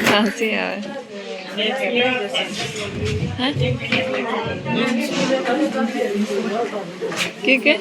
खांसी आवे ठीक है।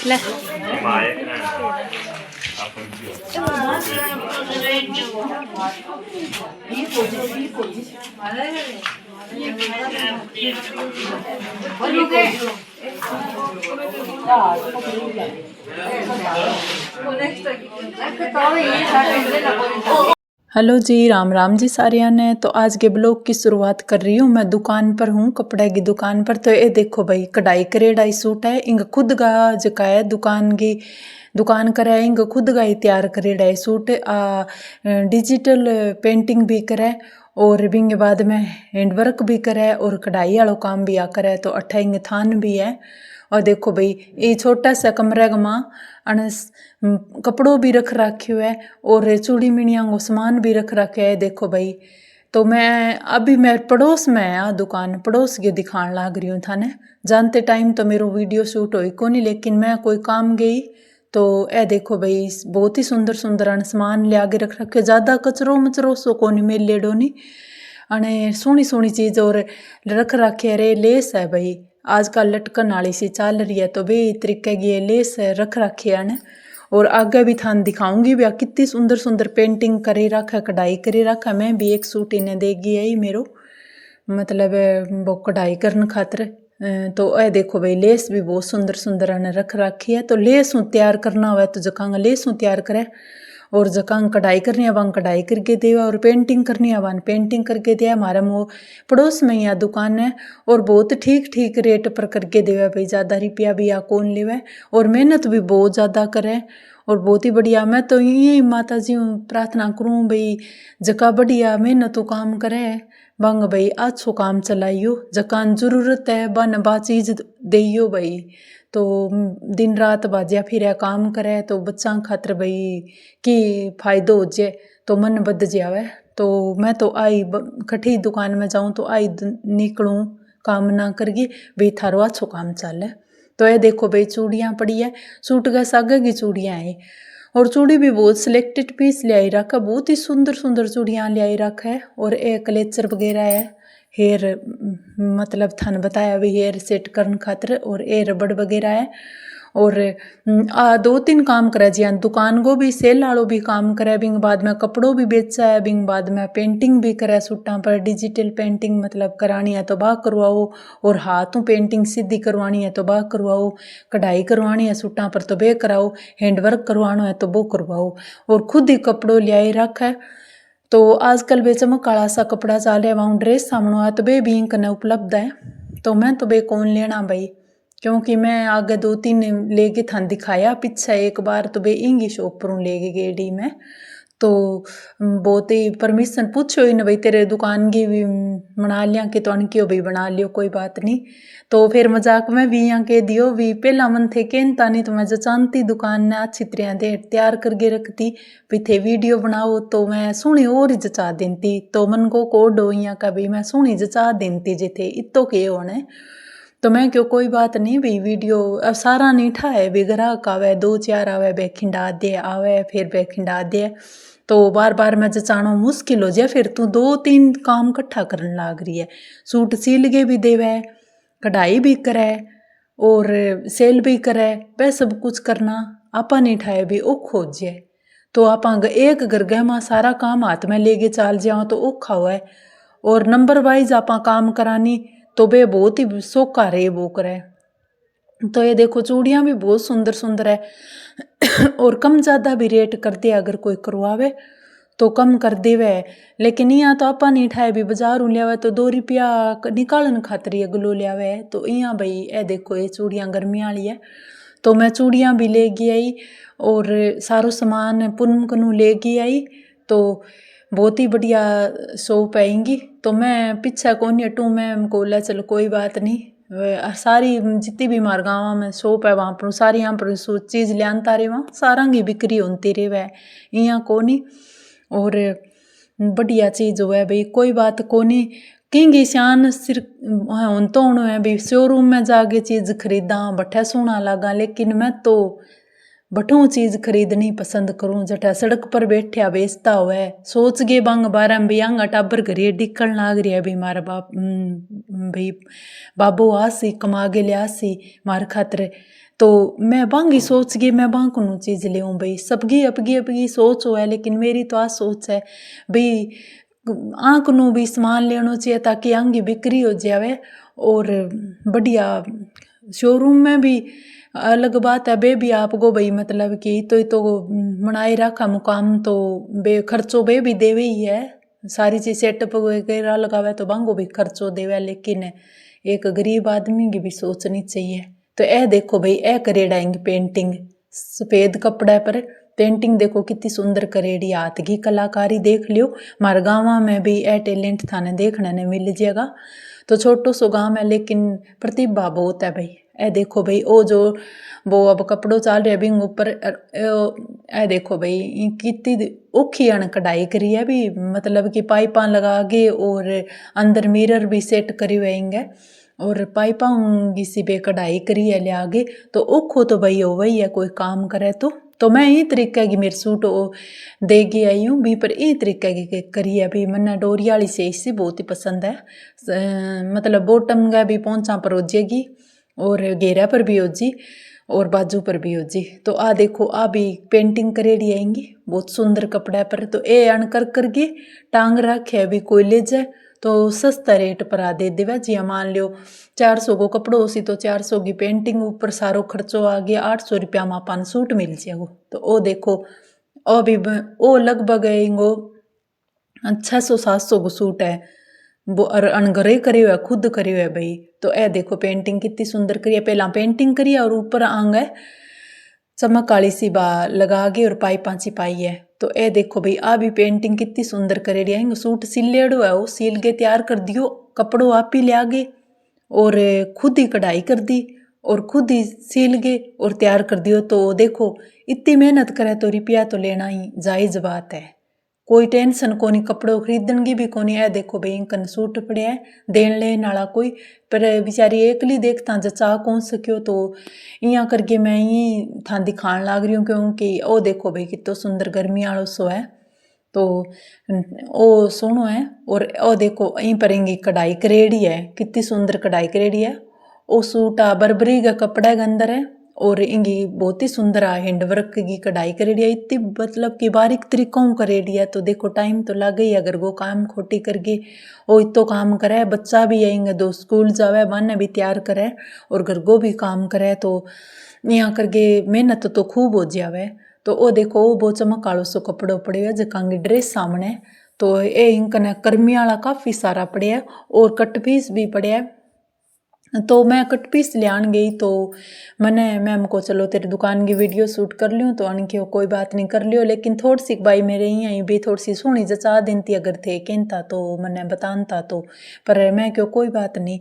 ले हेलो जी, राम राम जी सारिया ने। तो आज के ब्लॉग की शुरुआत कर रही हूँ। मैं दुकान पर हूँ, कपड़े की दुकान पर। तो ये देखो भाई, कढ़ाई करेड़ा सूट है, इंग खुद का जका है दुकान करे, इंग खुद का ही तैयार करेड़ा है सूट। डिजिटल पेंटिंग भी करे और बिंगे बाद में हैंडवर्क भी करे और कढ़ाई वालों काम भी आ करे। तो अट्ठा इंग थान भी है। और देखो भाई, ये छोटा सा कमरा का माँ कपड़ों भी रख रखियो है और चूड़ी मिनिया को सामान भी रख रखे है। देखो भाई, तो मैं पड़ोस में है, दुकान पड़ोस के दिखाने लाग रही हूँ थाने। जानते टाइम तो मेरो वीडियो शूट हुई को नहीं, लेकिन मैं कोई काम गई तो ए देखो भाई, बहुत ही सुंदर सुंदर सामान ले आगे रख रखे। ज़्यादा कचरो मचरो सो को नहीं मेल लेडो नहीं, अने सोनी सोनी चीज़ और रख रखे। रे लेस है भाई, आजकल लटकन वाली सी चल रही है, तो बे तरीके की लेस रख रखी है ने। और आगे भी थान दिखाऊंगी भी, कितनी सुंदर सुंदर पेंटिंग करे रखा, कढ़ाई करे रखा। मैं भी एक सूट इन्हें देगी है मेरो, मतलब वो कढ़ाई करने खातर। तो ए देखो भाई, लेस भी बहुत सुंदर सुंदर ने रख रखी है। तो लेस तैयार करना हुआ तो जकांगा लेस तैयार करे, और जकांग कढ़ाई करनी है वहाँ कढ़ाई करके दे, और पेंटिंग करनी है वहाँ पेंटिंग करके दे। हमारे वो पड़ोस में ही दुकान है और बहुत ठीक ठीक रेट पर करके देवे भाई, ज़्यादा रुपया भी या कौन लेवे, और मेहनत भी बहुत ज़्यादा करे और बहुत ही बढ़िया। मैं तो यही माता जी प्रार्थना करूँ भाई, जका बढ़िया मेहनत काम करे बंग भाई अच्छो काम चलाइयो, जकान जरूरत है बन बा चीज़ देइयो भाई। तो दिन रात बाजिया फिर काम करे तो बच्चा खातर भाई की फायदो हो जाए, तो मन बद जावे। तो मैं तो आई कठी दुकान में जाऊँ तो आई निकलूँ काम ना करगी भाई, थारो अच्छो काम चले। तो ये देखो भाई, चूड़ियाँ पड़ी है, सूट के सागे की चूड़ियाँ है, और चूड़ी भी बहुत सिलेक्टेड पीस ले आई रखा, बहुत ही सुंदर सुंदर चूड़ियाँ ले आई रखा है। और एक कलेचर वगैरह है, हेयर मतलब थान बताया भी हेयर सेट करने खातिर, और ए रबड़ वगैरह है। और 2-3 काम करे जी, दुकान को भी सेल वालों भी काम करे, बिंग बाद में कपड़ों भी बेचा है, बिंग बाद में पेंटिंग भी करे सूटा पर। डिजिटल पेंटिंग मतलब करानी है तो बाह करवाओ, और हाथों पेंटिंग सीधी करवानी है तो बाह करवाओ, कढ़ाई करवानी है सूटा पर तो बे कराओ, हैंडवर्क करवाना है तो वो करवाओ, और खुद ही कपड़ों ले रखा है। तो आजकल बे चमक काला सा कपड़ा चाल रहा है, वहाँ ड्रेस सामनो है तो बे भी कने उपलब्ध है। तो मैं तो बे कौन लेना भाई, क्योंकि मैं आगे 2-3 लेके थान दिखाया पीछे एक बार, तो बे इंगी शॉप पर लेके गेडी में। तो बहुत ही परमिशन पूछो ही ना भाई, तेरे दुकान की भी बना लिया कि तो अनकियो भाई बना लियो, कोई बात नहीं। तो फिर मजाक में भी यहाँ कह दियो भी, पहला मन थे कहता नहीं तो मैं जचानती दुकान ने अच्छी तरह दे तैयार करके रखती भी थे, वीडियो बनाओ तो मैं सोहनी और ही जचा देती। तो मन को कोड हो यहाँ का भी मैं सोहनी जचा देती जे थे इतो के होने। तो मैं क्यों कोई बात नहीं भी, वीडियो अब सारा नहीं ठाए भी, ग्राहक आवे 2-4 आवे बे खिंडा दे, आवे फिर बे खिंडा दे, तो बार बार मैं जचाना मुश्किल हो जाए। फिर तू 2-3 काम इकट्ठा करने लाग रही है, सूट सील के भी देवे, कढ़ाई भी करे और सेल भी करे, वह सब कुछ करना आपा नहीं ठाए भी ओ खोज जाए। तो आप एक घर में सारा काम हाथ में लेके चाल जाओ तो औखा हुआ है, और नंबर वाइज आप काम करानी तो बे बहुत ही सौखा रहे वो करे। तो ये देखो चूड़ियाँ भी बहुत सुंदर सुंदर है और कम ज़्यादा भी रेट कर दिया, अगर कोई करवावे तो कम कर देवे। लेकिन यहाँ तो आपा नहीं ठाए भी बाजार लियावे तो 2 रुपया निकालन खातर ये गलो लियावे। तो यहाँ भाई ये देखो ये चूड़ियाँ गर्मियाँ वाली है, तो मैं चूड़ियाँ भी लेगी आई और सारो सामान पूनम कनू लेगी आई। तो बहुत ही बढ़िया शॉप आएंगी। तो मैं पीछे कौन हटूँ, मैं बोला चलो कोई बात नहीं, सारी जितनी भी हमारे गाँव में शॉप है वहाँ पर सारी यहाँ पर चीज़ ले आनता रहे, वहाँ सारा की बिक्री होती रहे यहाँ को नहीं। और बढ़िया चीज़ हो है भाई, कोई बात को नहीं किंगी शान सिर हूँ तो हूँ है भाई शोरूम में जाके चीज़ खरीदा बठे सोना लगा। लेकिन मैं तो बठू चीज़ खरीदनी पसंद करूँ जटा सड़क पर बैठा बेचता हुआ है। सोच गे बांग बारह भी आंगा टाबर घरिए डिकल लाग रहा है भाई मारा बाप भाई बाबू आसी कमा के लिया सी मार खातर। तो मैं बांगी सोच गई मैं बांग को चीज़ ले भाई, सबकी अपगी सोच हो है, लेकिन मेरी तो आ सोच है भाई आँख नू भी सामान लेना चाहिए ताकि आंगी बिक्री हो जावे। और बढ़िया शोरूम में भी अलग बात है बे भी आप गो भाई मतलब कि तो बनाए रखा मुकाम तो बे खर्चो बे भी देवे ही है, सारी चीज़ सेटअप वगैरह लगावे तो बांगो भी खर्चो देवे। लेकिन एक गरीब आदमी की भी सोचनी चाहिए। तो ए देखो भाई ए करेड़ा इंग पेंटिंग सफ़ेद कपड़ा पर पेंटिंग देखो कितनी सुंदर करेड़ी, हाथ की कलाकारी देख लियो। हमारे गाँव में भी ए टैलेंट थाने देखने ने मिल जाएगा। तो छोटो सो गाँव है लेकिन प्रतिभा बहुत है भाई। ए देखो भाई ओ जो वो अब कपड़ों चाल रहे बिंग ऊपर ए देखो भाई कितनी औखी अन कढ़ाई करी है भी, मतलब कि पाइपां लगा के और अंदर मिरर भी सेट करी हुएंगे और पाइपां की सी बे कढ़ाई करी है ले आगे। तो औखो तो भाई हो वही है कोई काम करे तो मैं ये तरीके की मेरे सूट देगी आई हूँ भी, पर ये तरीके की करी है भी मन्ना डोरी वाली से इससे बहुत ही पसंद है। मतलब बॉटम का भी पहुँचा पर हो जाएगी और घेरा पर भी हो जी और बाजू पर भी हो जी। तो आ देखो आ भी पेंटिंग करेड़ी आएंगी बहुत सुंदर कपड़ा पर। तो ए अन कर के टांग रखे भी कोई ले जाए तो सस्ता रेट पर आ दे देवा जी। मान लियो 400 को कपड़ो उसी तो 400 की पेंटिंग ऊपर सारो खर्चो आ गया 800 रुपया में अपन सूट मिल जाएगो। तो ओ देखो ओ भी ओ लगभग इंगो 600-700 को सूट है वो अनगरे करे हुए खुद करे हुए भाई। तो ए देखो पेंटिंग कितनी सुंदर करी है, पहला पेंटिंग करी है और ऊपर आंग है चमक वाली सी बा लगा के और पाइपां छिपाई है। तो ए देखो भाई आ भी पेंटिंग कितनी सुंदर करेड़ी है। सूट सिलेड़ो है वो सील के तैयार कर दियो, कपड़ों आप ही ले आगे और खुद ही कढ़ाई कर दी और खुद ही सील के और तैयार कर दियो। तो देखो इतनी मेहनत करे तो रुपया तो लेना ही जायज़ बात है, कोई टेंशन कोनी कपड़ों खरीदन की भी कोनी है। देखो भाई इनकन सूट पड़े है देन लेन वाला कोई, पर बेचारी एकली देखता जचा कौन सक्यो। तो यहाँ करके मैं ही था दिखान लाग रही हूँ क्योंकि ओ देखो भाई कितो सुंदर गर्मी वालों सो है। तो ओ सोनो है और ओ देखो यहीं पर इनकी कढ़ाई करेड़ी है कितनी सुंदर कढ़ाई करेड़ी है। ओ सूट आ बरबरी का कपड़ा के अंदर है और इनकी बहुत ही सुंदर हैंडवर्क की कढ़ाई करेड़ी है, इतनी मतलब कि बारीक तरीकों करेड़ी है। तो देखो टाइम तो लग गई अगर वो काम खोटी करके वो इतो काम करे, बच्चा भी आएंगे 2 स्कूल जावे बने भी तैयार करे और घर को भी काम करे। तो यहाँ करके मेहनत तो खूब हो जावे। तो वो देखो वो चमक कालो सो कपड़ो पड़े है जकांगी ड्रेस सामने। तो ये इनकने कर्मी वाला काफ़ी सारा पड़े है और कट पीस भी पड़े है। तो मैं कट पीस ले आन गई तो मैंने मैम को चलो तेरी दुकान की वीडियो शूट कर लूँ, तो अनके कोई बात नहीं कर लियो। लेकिन थोड़ी सी भाई मेरे यहाँ भी थोड़ी सी सोहनी जचा देती अगर थे कहता तो मैंने बताता तो, पर मैं क्यों कोई बात नहीं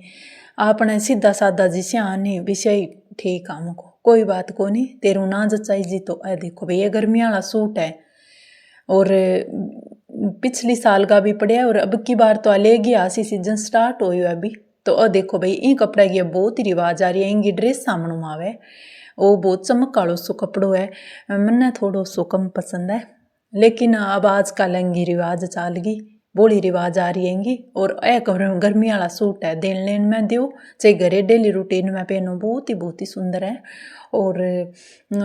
आपने सीधा सादा जी सियानी विषय ठीक हमको कोई बात को नहीं तेरू ना जचाई जी। तो ए देखो भैया गर्मी वाला सूट है और पिछली साल का भी पड़ा है और अब की बार तो अलग आसी सीजन स्टार्ट हो अभी। तो देखो भाई इन कपड़ा की बहुत ही रिवाज आ रही है, इनकी ड्रेस सामने आवे वो बहुत चमक कालो सो कपड़ो है, मन्ने थोड़ो सो कम पसंद है। लेकिन अब आजकल इनकी रिवाज चाल गई बोली रिवाज आ रही है। और ए गर्मी वाला सूट है देन लेन में दो चाहे घरे डेली रूटीन में पहनो बहुत ही सुंदर है और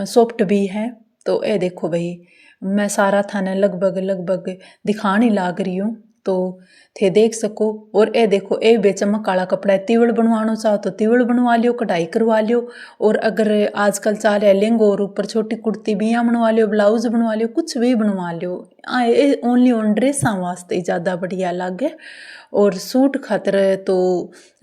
सॉफ्ट भी है। तो ये देखो भाई मैं सारा थाने लगभग दिखाने लाग रही हूँ। तो थे देख सको। और ए देखो ए बेचमक काला कपड़ा है, तिवड़ बनवाना चाहो तो तिवड़ बनवा लियो, कढ़ाई करवा लियो। और अगर आजकल चाल है लहंगो और ऊपर छोटी कुर्ती बिया बनवा लियो, ब्लाउज बनवा लियो, कुछ भी बनवा लियो। ओनली ऑन ड्रेसा वास्ते ज़्यादा बढ़िया लागे। और सूट खातर तो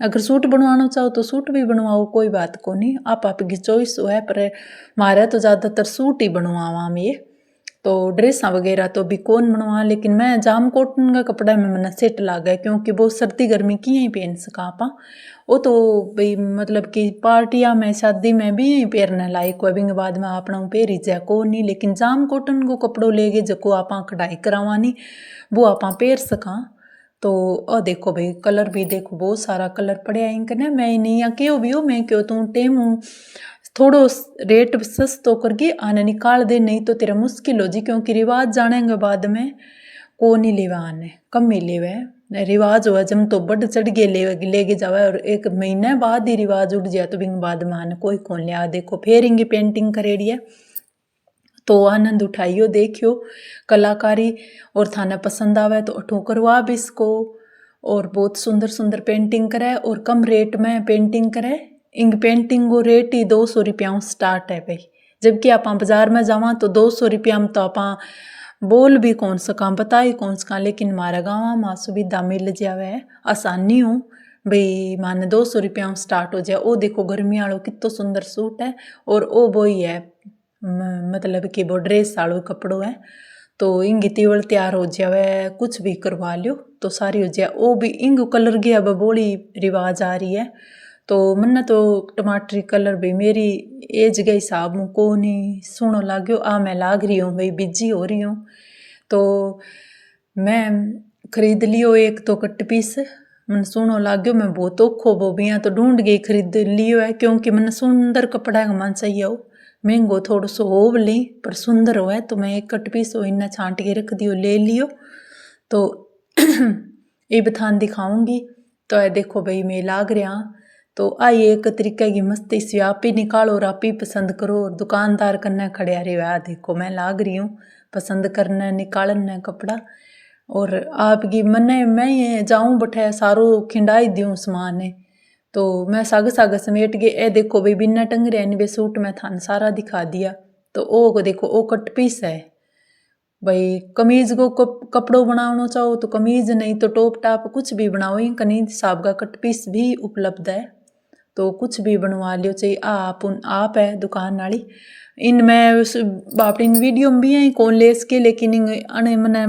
अगर सूट बनवाना चाहो तो सूट भी बनवाओ, कोई बात को नहीं, आपकी चॉइस है। पर मारे तो ज़्यादातर सूट ही बनवावा मैं, तो ड्रेसा वगैरह तो भी कौन बनवा। लेकिन मैं जाम कॉटन का कपड़ा में मैंने सेट लागा है, क्योंकि वो सर्दी गर्मी की ही पहन सका आपा। वो तो भाई मतलब कि पार्टियाँ में शादी में भी यही पहनने लायक है, बिंग बाद में अपना पहरी जाए को नहीं। लेकिन जाम कॉटन को कपड़ों लेगे जो आपा कढ़ाई करावानी वो आपा पहर सका। तो देखो भाई कलर भी देखो बहुत सारा कलर पड़े इंक ने। मैं नहीं क्यों भी हो, मैं क्यों तू टेम हूँ थोड़ो रेट सस्तो करके आने निकाल दे, नहीं तो तेरा मुश्किल हो जी। क्योंकि रिवाज जानेंगे बाद में को नहीं लेवा आने, कम ही लेवे रिवाज हुआ जम तो बड़ चढ़ गए लेके जावे। और एक महीने बाद ही रिवाज उठ जाए तो बिंग बाद में आने कोई कौन लिया। देखो फेर इंगी पेंटिंग करेड़ी है, तो आनंद उठाइयो देखियो कलाकारी। और थाने पसंद आवे तो अठो करवा भी इसको। और बहुत सुंदर सुंदर पेंटिंग करे और कम रेट में पेंटिंग करे। इंग पेंटिंग को रेट ही 200 रुपया स्टार्ट है भाई। जबकि आप बाजार में जावा तो 200 रुपया में तो आप बोल भी कौन सका, बता ही कौन सका। लेकिन हमारा गाँव में सुविधा मिल जावे, आसानी हो भाई, माने 200 रुपया स्टार्ट हो जाए। ओ देखो गर्मी वालों कितना सुंदर सूट है। और ओ वही है मतलब कि वो ड्रेस वालों कपड़ों है। तो इंग तीवल तैयार हो जावे, कुछ भी करवा लियो तो सारी हो जाए। ओ भी इंग कलर की अब बोली रिवाज आ रही है। तो मन्ने तो टमाटरी कलर भी मेरी एज के हिसाब में को नहीं सोनो लाग्यो। मैं लाग रही हूँ भाई, बिजी हो रही हूँ। तो मैं खरीद लियो एक तो कट पीस, मन सोनो लाग्यो। मैं बहुत औखो वो भी तो ढूंढ गई खरीद लियो है, क्योंकि मैंने सुंदर कपड़ा का मन चाहिए हो। महंगो थोड़ा सो हो ली पर सुंदर हो है। तो मैं एक कट पीस हो इन्ना छांट के रख दियो, ले लियो। तो ये बथान दिखाऊंगी। तो ये देखो भाई मैं लाग रहा। तो आइए एक तरीके की मस्ती सी आप ही निकालो और आप ही पसंद करो। और दुकानदार करने खड़े रहे, देखो मैं लाग रही हूँ पसंद करने निकालने कपड़ा। और आपकी मने मैं ये जाऊँ बठे सारो खिंडाई दूँ सामान है। तो मैं साग साग समेट गए। ए देखो भाई बिना टंग रहे वे सूट में थान सारा दिखा दिया। तो ओ को देखो ओ कट पीस है भाई। कमीज को कपड़ों बनाना चाहो तो कमीज, नहीं तो टॉप टाप कुछ भी बनाओ। कहीं हिसाब का कट पीस भी उपलब्ध है, तो कुछ भी बनवा लियो। चाहिए आप है दुकान वाली इनमें बाप इन वीडियो में भी है कौन ले सके। लेकिन अने मने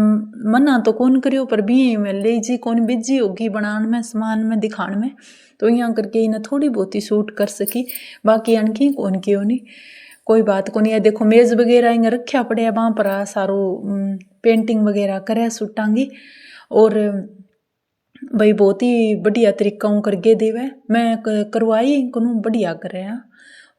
मना तो कौन करियो, पर भी में ले जी कौन बिजी होगी बनाने में सामान में दिखाने में। तो यहाँ करके इन्हें थोड़ी बहुत ही शूट कर सकी, बाकी अनकी कौन क्यों नहीं, कोई बात को नहीं है। देखो मेज वगैरह इंगे रखा पड़े वहाँ पर सारो पेंटिंग वगैरह करे सूटांगी। और भाई बहुत ही बढ़िया तरीका करके देवे, मैं करवाई कनू बढ़िया करे।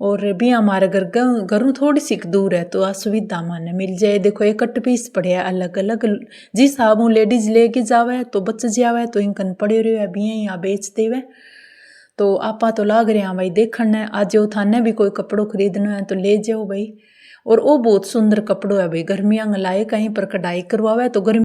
और भी हमारे घरों थोड़ी सी दूर है तो असुविधा माने मिल जाए। देखो ये कट पीस पड़े अलग अलग, जिस हिसाब लेडीज लेके जावे तो बच जावे, तो इनकन पड़े रहे भी यहाँ बेच देवे। तो आपा तो लाग रहे हैं भाई देखण ने। आज जो थाने भी कोई कपड़ों खरीदना है तो ले जाओ भाई। और वो बहुत सुंदर कपड़ों है भाई, गर्मियां लाए कहीं पर कढ़ाई करवावे तो गर्मी